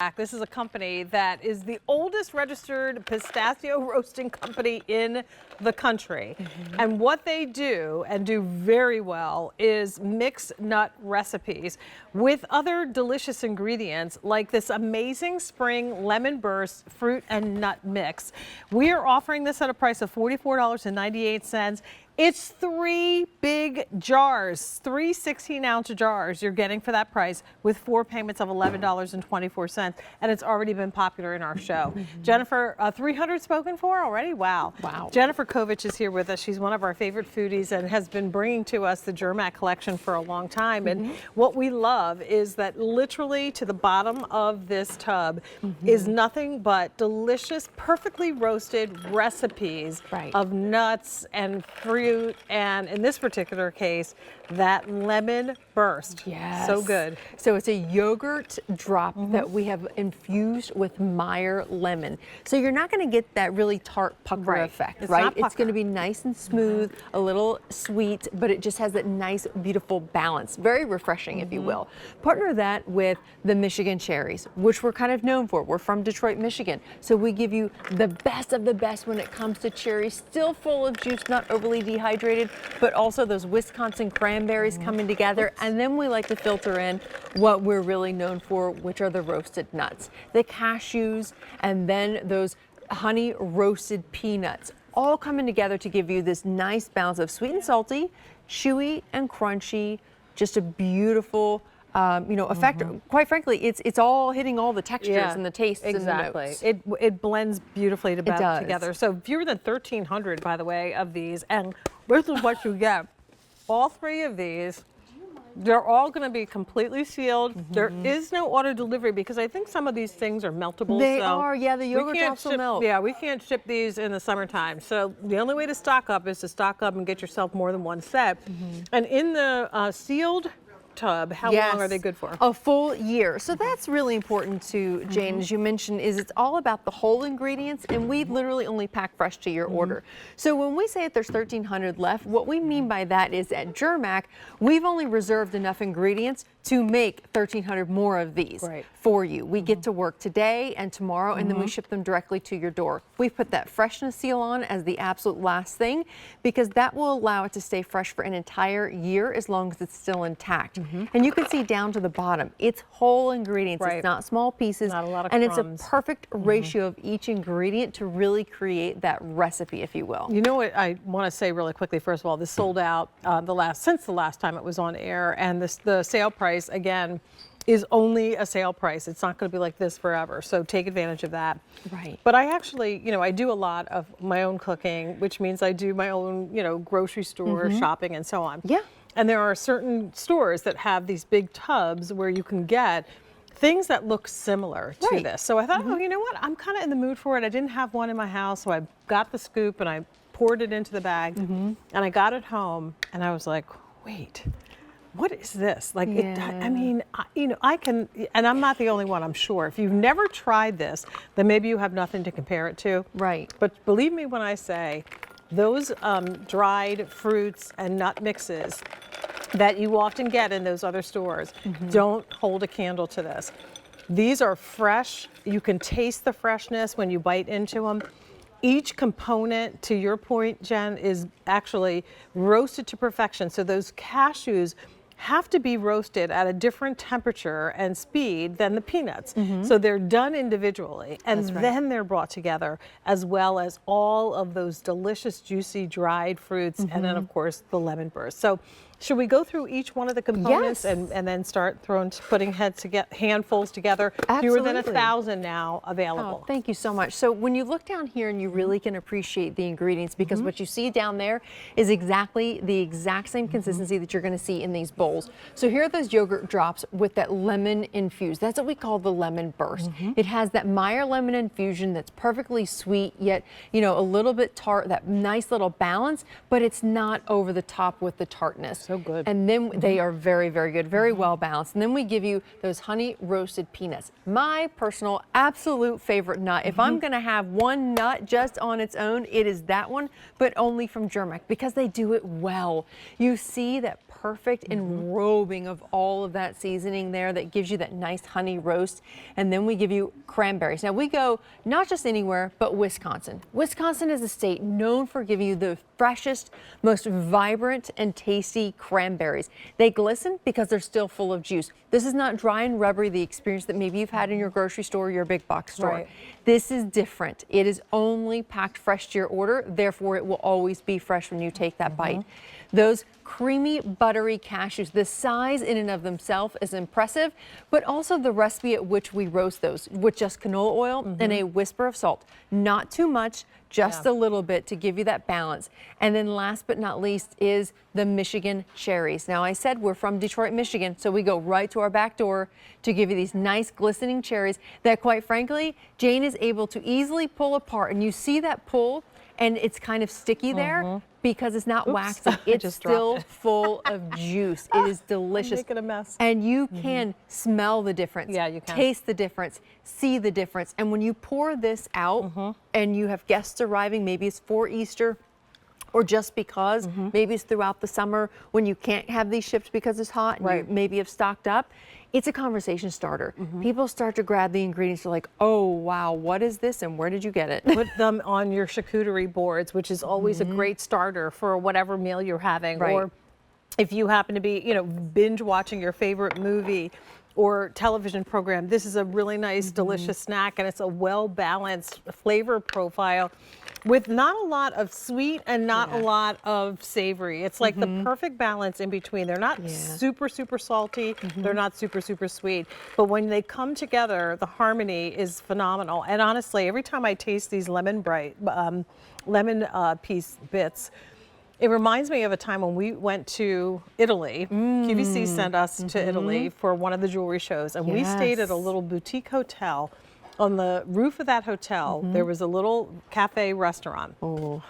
Germack. This is a company that is the oldest registered pistachio roasting company in the country. And what they do, and do very well, is mix nut recipes with other delicious ingredients like this amazing spring lemon burst fruit and nut mix. We are offering this at a price of $44.98. It's 3 big jars, 3 16-ounce jars you're getting for that price with 4 payments of $11.24, and it's already been popular in our show. Jennifer, 300 spoken for already? Wow. Jennifer Kovich is here with us. She's one of our favorite foodies and has been bringing to us the Germack collection for a long time. And what we love is that literally to the bottom of this tub is nothing but delicious, perfectly roasted recipes of nuts and fruit. And in this particular case, that lemon burst. Yes. So good. So it's a yogurt drop that we have infused with Meyer lemon. So you're not going to get that really tart pucker effect, right? It's going to be nice and smooth, a little sweet, but it just has that nice, beautiful balance. Very refreshing, if you will. Partner that with the Michigan cherries, which we're kind of known for. We're from Detroit, Michigan. So we give you the best of the best when it comes to cherries, still full of juice, not overly dehydrated, but also those Wisconsin cranberries coming together. And then we like to filter in what we're really known for, which are the roasted nuts, the cashews, and then those honey roasted peanuts, all coming together to give you this nice balance of sweet and salty, chewy and crunchy, just a beautiful effect. Quite frankly, it's all hitting all the textures and the tastes and the notes. It blends beautifully together. So fewer than 1,300, by the way, of these, and this is what you get. All 3 of these, they're all going to be completely sealed. There is no auto delivery because I think some of these things are meltable. They are, yeah, the yogurt drops will melt. Yeah, we can't ship these in the summertime. So the only way to stock up is to stock up and get yourself more than one set. And in the sealed tub, how long are they good for? A full year. So that's really important to Jane, as you mentioned, is it's all about the whole ingredients, and we literally only pack fresh to your order. So when we say that there's 1,300 left, what we mean by that is at Germack, we've only reserved enough ingredients to make 1,300 more of these for you. We get to work today and tomorrow, and then we ship them directly to your door. We put that freshness seal on as the absolute last thing because that will allow it to stay fresh for an entire year as long as it's still intact. And you can see down to the bottom, it's whole ingredients. It's not small pieces. Not a lot of and crumbs. It's a perfect ratio of each ingredient to really create that recipe, if you will. You know what I want to say really quickly, first of all, this sold out since the last time it was on air, and the sale price, again, is only a sale price. It's not going to be like this forever, so take advantage of that. But I actually, I do a lot of my own cooking, which means I do my own, grocery store shopping and so on. And there are certain stores that have these big tubs where you can get things that look similar to this. So I thought, oh, you know what? I'm kind of in the mood for it. I didn't have one in my house, so I got the scoop and I poured it into the bag, and I got it home, and I was like, wait. What is this? Like, I mean, I can, and I'm not the only one, I'm sure. If you've never tried this, then maybe you have nothing to compare it to. But believe me when I say, those dried fruits and nut mixes that you often get in those other stores don't hold a candle to this. These are fresh. You can taste the freshness when you bite into them. Each component, to your point, Jen, is actually roasted to perfection. So those cashews have to be roasted at a different temperature and speed than the peanuts. So they're done individually, and then they're brought together, as well as all of those delicious, juicy, dried fruits, and then, of course, the lemon burst. So should we go through each one of the components and then start putting handfuls together? Fewer than 1,000 now available. Oh, thank you so much. So when you look down here, and you really can appreciate the ingredients, because what you see down there is exactly the exact same consistency that you're going to see in these bowls. So here are those yogurt drops with that lemon infused. That's what we call the lemon burst. It has that Meyer lemon infusion that's perfectly sweet, yet a little bit tart, that nice little balance, but it's not over the top with the tartness. So good. And then they are very, very good, very well balanced. And then we give you those honey roasted peanuts. My personal absolute favorite nut. If I'm going to have one nut just on its own, it is that one, but only from Germack because they do it well. You see that perfect enrobing of all of that seasoning there that gives you that nice honey roast. And then we give you cranberries. Now we go not just anywhere, but Wisconsin. Wisconsin is a state known for giving you the freshest, most vibrant and tasty cranberries. They glisten because they're still full of juice. This is not dry and rubbery, the experience that maybe you've had in your grocery store or your big box store. Right. This is different. It is only packed fresh to your order, therefore it will always be fresh when you take that bite. Those creamy, buttery cashews, the size in and of themselves is impressive, but also the recipe at which we roast those with just canola oil and a whisper of salt. Not too much, just a little bit to give you that balance. And then last but not least is the Michigan cherries. Now I said we're from Detroit, Michigan, so we go right to our back door to give you these nice glistening cherries that quite frankly, Jane is able to easily pull apart. And you see that pull and it's kind of sticky there because it's not waxy. It's still full of juice. It is delicious. I'm making a mess. And you can smell the difference. Yeah, you can. Taste the difference, see the difference. And when you pour this out and you have guests arriving, maybe it's for Easter, or just because, maybe it's throughout the summer when you can't have these shipped because it's hot and you maybe have stocked up, it's a conversation starter. People start to grab the ingredients. They're like, oh, wow, what is this and where did you get it? Put them on your charcuterie boards, which is always a great starter for whatever meal you're having. Or if you happen to be, binge watching your favorite movie or television program, this is a really nice, delicious snack, and it's a well-balanced flavor profile with not a lot of sweet and not a lot of savory. It's like the perfect balance in between. They're not super, super salty. They're not super, super sweet. But when they come together, the harmony is phenomenal. And honestly, every time I taste these lemon piece bits, it reminds me of a time when we went to Italy. QVC sent us to Italy for one of the jewelry shows, and we stayed at a little boutique hotel. On the roof of that hotel, there was a little cafe restaurant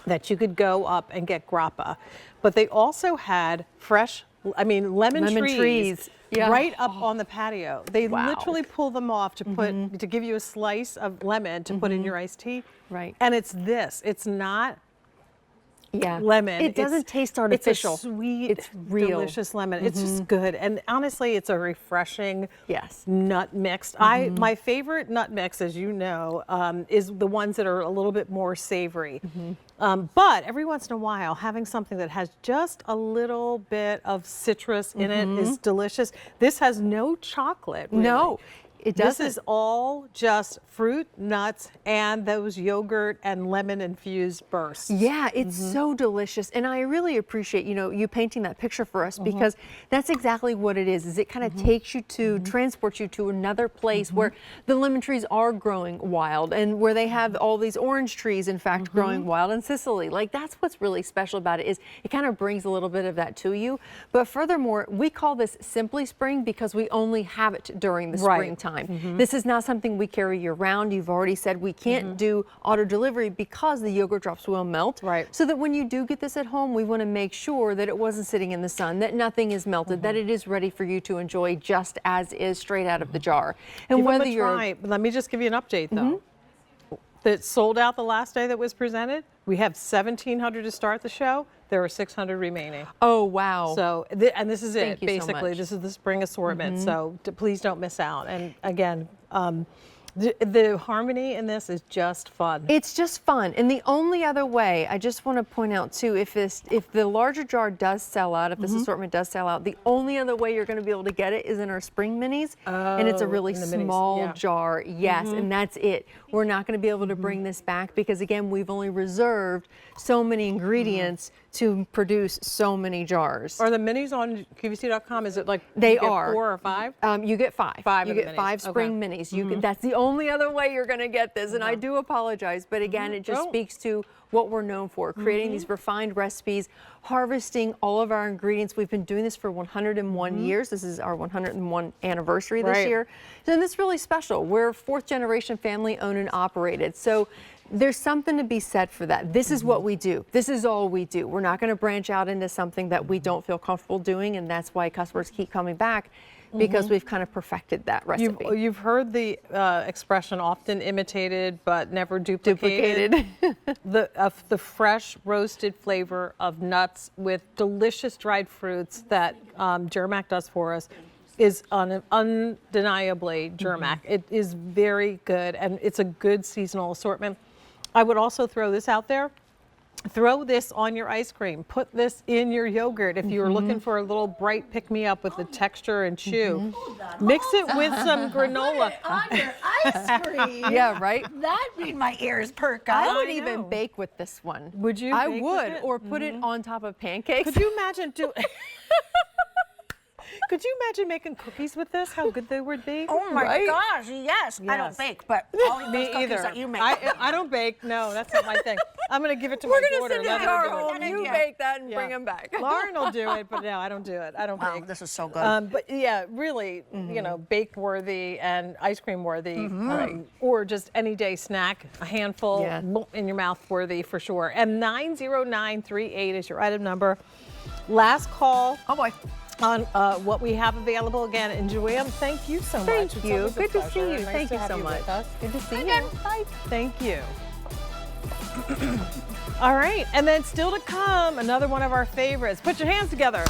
that you could go up and get grappa. But they also had fresh, lemon trees. Right up on the patio. They literally pull them off to put to give you a slice of lemon to put in your iced tea. And it's this. It's not lemon. It doesn't taste artificial. It's a sweet, it's real, delicious lemon. It's just good. And honestly, it's a refreshing nut mix. My favorite nut mix, as you know, is the ones that are a little bit more savory. But every once in a while, having something that has just a little bit of citrus in it is delicious. This has no chocolate. Really. No. It doesn't. This is all just fruit, nuts, and those yogurt and lemon infused bursts. Yeah, it's so delicious. And I really appreciate, you painting that picture for us because that's exactly what it is it kind of takes you to, transports you to another place where the lemon trees are growing wild and where they have all these orange trees, in fact, growing wild in Sicily. Like that's what's really special about it is it kind of brings a little bit of that to you. But furthermore, we call this Simply Spring because we only have it during the springtime. This is not something we carry year round. You've already said we can't do auto delivery because the yogurt drops will melt. So that when you do get this at home, we want to make sure that it wasn't sitting in the sun, that nothing is melted, that it is ready for you to enjoy just as is straight out of the jar. And whether you're let me just give you an update though. That sold out the last day that was presented. We have 1,700 to start the show. There are 600 remaining. Oh, wow. So, and this is it, basically. This is the spring assortment. So please don't miss out. And again, the harmony in this is just fun. It's just fun. And the only other way, I just want to point out too, if the larger jar does sell out, if this assortment does sell out, the only other way you're going to be able to get it is in our spring minis. And it's a really small jar. Yes, and that's it. We're not going to be able to bring this back because again, we've only reserved so many ingredients to produce so many jars. Are the minis on QVC.com? Is it like they are 4 or 5? You get 5. You get 5 spring minis. You can. That's the only other way you're going to get this, and I do apologize, but again, it just speaks to what we're known for, creating these refined recipes, harvesting all of our ingredients. We've been doing this for 101 years. This is our 101 anniversary this Right. year. And it's really special. We're 4th generation family owned and operated. So there's something to be said for that. This is what we do. This is all we do. We're not going to branch out into something that we don't feel comfortable doing, and that's why customers keep coming back, because we've kind of perfected that recipe. You've heard the expression often imitated but never duplicated. The fresh roasted flavor of nuts with delicious dried fruits that Germack does for us is undeniably Germack. It is very good, and it's a good seasonal assortment. I would also throw this out there. Throw this on your ice cream. Put this in your yogurt if you're looking for a little bright pick-me-up with the texture and chew. Mix it with some granola. On your ice cream. Yeah, right? That made my ears perk up. I would I even know. bake with this one. Would you? I bake with would, it? or put it on top of pancakes. Could you imagine Could you imagine making cookies with this? How good they would be? Oh my Right? gosh, yes. I don't Yes. bake, but all of those Me cookies either. that you make. I don't bake. No, that's not my thing. I'm going to give it to We're my going daughter. to send Let it her to our do it. home. You Yeah. bake that and Yeah. bring them back. Lauren will do it, but no, I don't do it. I don't Wow, bake. this is so good. But yeah, really, you know, bake worthy and ice cream worthy, or just any day snack, a handful Yeah. in your mouth worthy for sure. And 90938 is your item number. Last call Oh boy. on what we have available. Again, and Joanne, thank you so much. Thank It's you. always a Good to pleasure. see you. Nice Thank to you have so much. with us. Good to see Again. you. Bye. Thank you. All right, and then still to come, another one of our favorites. Put your hands together.